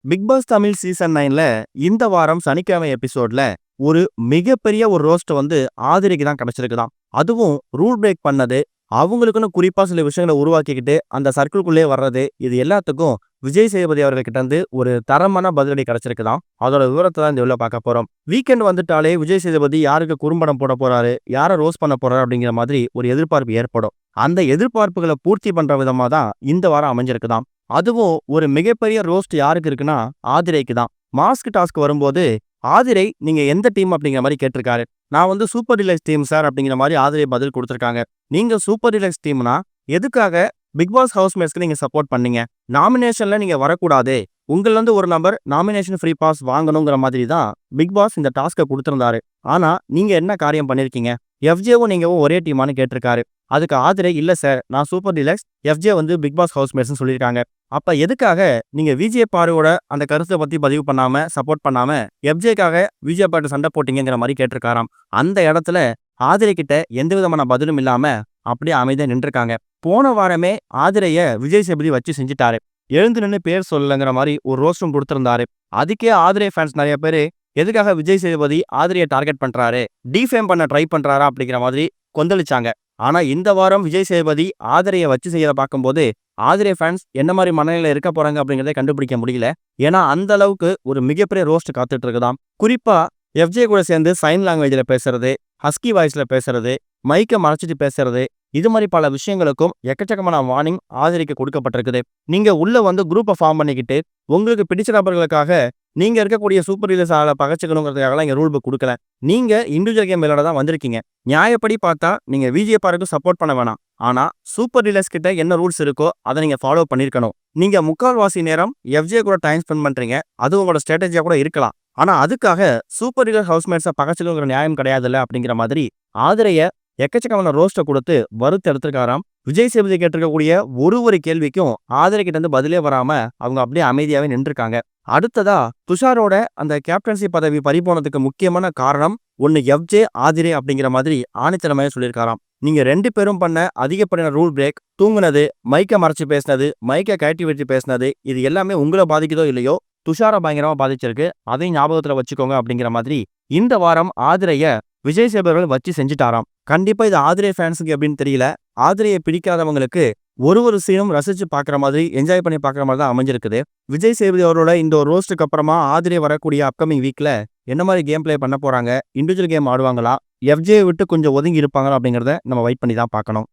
Big pass Tamil season 9ல இந்த வாரம் சனிக்கிழமை எபிசோட்ல ஒரு மிகப்பெரிய ஒரு ரோஸ்ட் வந்து ஆதிரைக்கு தான் கிடைச்சிருக்குதாம். அதுவும் ரூல் பிரேக் பண்ணது, அவங்களுக்குன்னு குறிப்பா சில விஷயங்களை உருவாக்கிக்கிட்டு அந்த சர்க்கிள்குள்ளே வர்றது, இது எல்லாத்துக்கும் விஜய் சேதுபதி அவர்கள்கிட்ட இருந்து ஒரு தரமான பதிலடி கிடைச்சிருக்குதாம். அதோட விவரத்தை தான் இந்த உள்ள பார்க்க போறோம். வீக்கெண்ட் வந்துட்டாலே விஜய் சேதுபதி யாருக்கு குறும்படம் போட போறாரு, யாரை ரோஸ்ட் பண்ண போறாரு அப்படிங்கிற மாதிரி ஒரு எதிர்பார்ப்பு ஏற்படும். அந்த எதிர்பார்ப்புகளை பூர்த்தி பண்ற விதமா தான் இந்த வாரம் அமைஞ்சிருக்குதாம். அதுவும் ஒரு மிகப்பெரிய ரோஸ்ட் யாருக்கு இருக்குன்னா ஆதிரைக்கு தான். மாஸ்க் டாஸ்க் வரும்போது ஆதிரை நீங்க எந்த டீம் அப்படிங்கிற மாதிரி கேட்டிருக்காரு. நான் வந்து சூப்பர் டிலக்ஸ் டீம் சார் அப்படிங்கிற மாதிரி ஆதிரை பதில் கொடுத்திருக்காங்க. நீங்க சூப்பர் டிலக்ஸ் டீம்னா எதுக்காக பிக் பாஸ் ஹவுஸ்மேட்ஸ்க்கு நீங்க சப்போர்ட் பண்ணீங்க? நாமினேஷன்ல நீங்க வரக்கூடாது, உங்கள்ல இருந்து ஒரு நபர் நாமினேஷன் ஃப்ரீ பாஸ் வாங்கணுங்கிற மாதிரி தான் பிக் பாஸ் இந்த டாஸ்கை கொடுத்திருந்தாரு. ஆனா நீங்க என்ன காரியம் பண்ணிருக்கீங்க? எஃப்ஜேவும் நீங்கவும் ஒரே டீமான்னு கேட்டிருக்காரு. அதுக்கு ஆதிரை இல்ல சார், நான் சூப்பர் டிலக்ஸ், எஃப்ஜே வந்து பிக் பாஸ் ஹவுஸ்மேட்ஸ்னு சொல்லியிருக்காங்க. அப்ப எதுக்காக நீங்க விஜய் பாருவோட அந்த கருத்தை பத்தி பதிவு பண்ணாம சப்போர்ட் பண்ணாம எஃப்ஜேக்காக விஜய் பாட்டு சண்டை போட்டீங்கிற மாதிரி கேட்டிருக்காராம். அந்த இடத்துல ஆதிரை கிட்ட எந்த விதமான பதிலும் இல்லாம அப்படியே அமைதியா நின்றுருக்காங்க. போன வாரமே ஆதிரைய விஜய் சேதுபதி வச்சு செஞ்சுட்டாரு. எழுந்து நின்று பேர் சொல்லலைங்கிற மாதிரி ஒரு ரோஸ்டும் கொடுத்திருந்தாரு. அதுக்கே ஆதிரை ஃபேன்ஸ் நிறைய பேரு எதுக்காக விஜய் சேதுபதி ஆதிரையை டார்கெட் பண்றாரு, டிஃபேம் பண்ண ட்ரை பண்றாரா அப்படிங்கிற மாதிரி கொந்தளிச்சாங்க. ஆனா இந்த வாரம் விஜய் சேதுபதி ஆதிரையை வச்சு செய்யற பார்க்கும்போது ஆதிரை ஃபேன்ஸ் என்ன மாதிரி மனநிலையில இருக்க போறாங்க அப்படிங்கிறத கண்டுபிடிக்க முடியல. ஏன்னா அந்த அளவுக்கு ஒரு மிகப்பெரிய ரோஸ்ட் காத்துட்டு இருக்குதாம். குறிப்பா எஃப்ஜே கூட சேர்ந்து சைன் லாங்குவேஜ்ல பேசுறது, ஹஸ்கி வாய்ஸ்ல பேசுறது, மைக்கை மறைச்சிட்டு பேசுறது, இது மாதிரி பல விஷயங்களுக்கும் எக்கச்சக்கமான வார்னிங் ஆதிரைக்கு கொடுக்கப்பட்டிருக்குது. நீங்க உள்ள வந்து குரூப்பை ஃபார்ம் பண்ணிக்கிட்டு உங்களுக்கு பிடிச்ச நபர்களுக்காக நீங்க இருக்கக்கூடிய சூப்பர் டீலர்ஸ் ஆளை பகச்சிக்கணுங்கிறதுக்காகலாம் இங்க ரூல் புக் கொடுக்கல. நீங்க இண்டிவிஜுவல் கேம் விளையாட தான் வந்திருக்கீங்க. நியாயப்படி பார்த்தா நீங்க விஜய் பாருக்கு சப்போர்ட் பண்ண வேணாம். ஆனா சூப்பர் டீலர்ஸ் கிட்ட என்ன ரூல்ஸ் இருக்கோ அதை நீங்க ஃபாலோ பண்ணிருக்கணும். நீங்க முக்கால்வாசி நேரம் எஃப்ஜே கூட டைம் ஸ்பெண்ட் பண்றீங்க, அது உங்களோட ஸ்ட்ராட்டஜியா கூட இருக்கலாம். ஆனா அதுக்காக சூப்பர் டீலர் ஹவுஸ்மேட்ஸை பகச்சிக்கணுங்கிற நியாயம் கிடையாதுல்ல அப்படிங்கிற மாதிரி ஆதிரைய எக்கச்சக்கமான ரோஸ்ட்டை கொடுத்து வறுத்து எடுத்திருக்காராம். விஜய் சேதுபதி கேட்டிருக்கக்கூடிய ஒரு கேள்விக்கும் ஆதிரை கிட்ட இருந்து பதிலே வராம அவங்க அப்படியே அமைதியாவே நின்றுருக்காங்க. அடுத்ததா துஷாரோட அந்த கேப்டன்சி பதவி பறிபோனதுக்கு முக்கியமான காரணம் ஒன்னு எஃப்ஜே ஆதிரை அப்படிங்கிற மாதிரி ஆணித்தனமாவே சொல்லியிருக்காராம். நீங்க 2 பேரும் பண்ண அதிகப்படியான ரூல் பிரேக், தூங்குனது, மைக்கை மறைச்சு பேசினது, மைக்கை கழட்டி வச்சு பேசினது, இது எல்லாமே உங்களை பாதிக்குதோ இல்லையோ துஷாரை பயங்கரமா பாதிச்சிருக்கு. அதையும் ஞாபகத்துல வச்சுக்கோங்க அப்படிங்கிற மாதிரி இந்த வாரம் ஆதிரைய விஜய் சேதுபதி வச்சு செஞ்சுட்டாராம். கண்டிப்பா இது ஆதிரை ஃபேன்ஸுக்கு எப்படின்னு தெரியல. ஆதிரையை பிடிக்காதவங்களுக்கு ஒரு சீனும் ரசிச்சு பார்க்குற மாதிரி, என்ஜாய் பண்ணி பார்க்குற மாதிரி தான் அமைஞ்சிருக்குது. விஜய் சேதுபதி அவரோட இந்த ஒரு ரோஸ்ட்டுக்கு அப்புறமா ஆதிரை வரக்கூடிய அப்கமிங் வீக்ல என்ன மாதிரி கேம் பிளே பண்ண போறாங்க, இண்டிவிஜுவல் கேம் ஆடுவாங்களா, எஃப்ஜே விட்டு கொஞ்சம் ஒதுங்கி இருப்பாங்களா அப்படிங்கிறத நம்ம வெயிட் பண்ணி தான் பார்க்கணும்.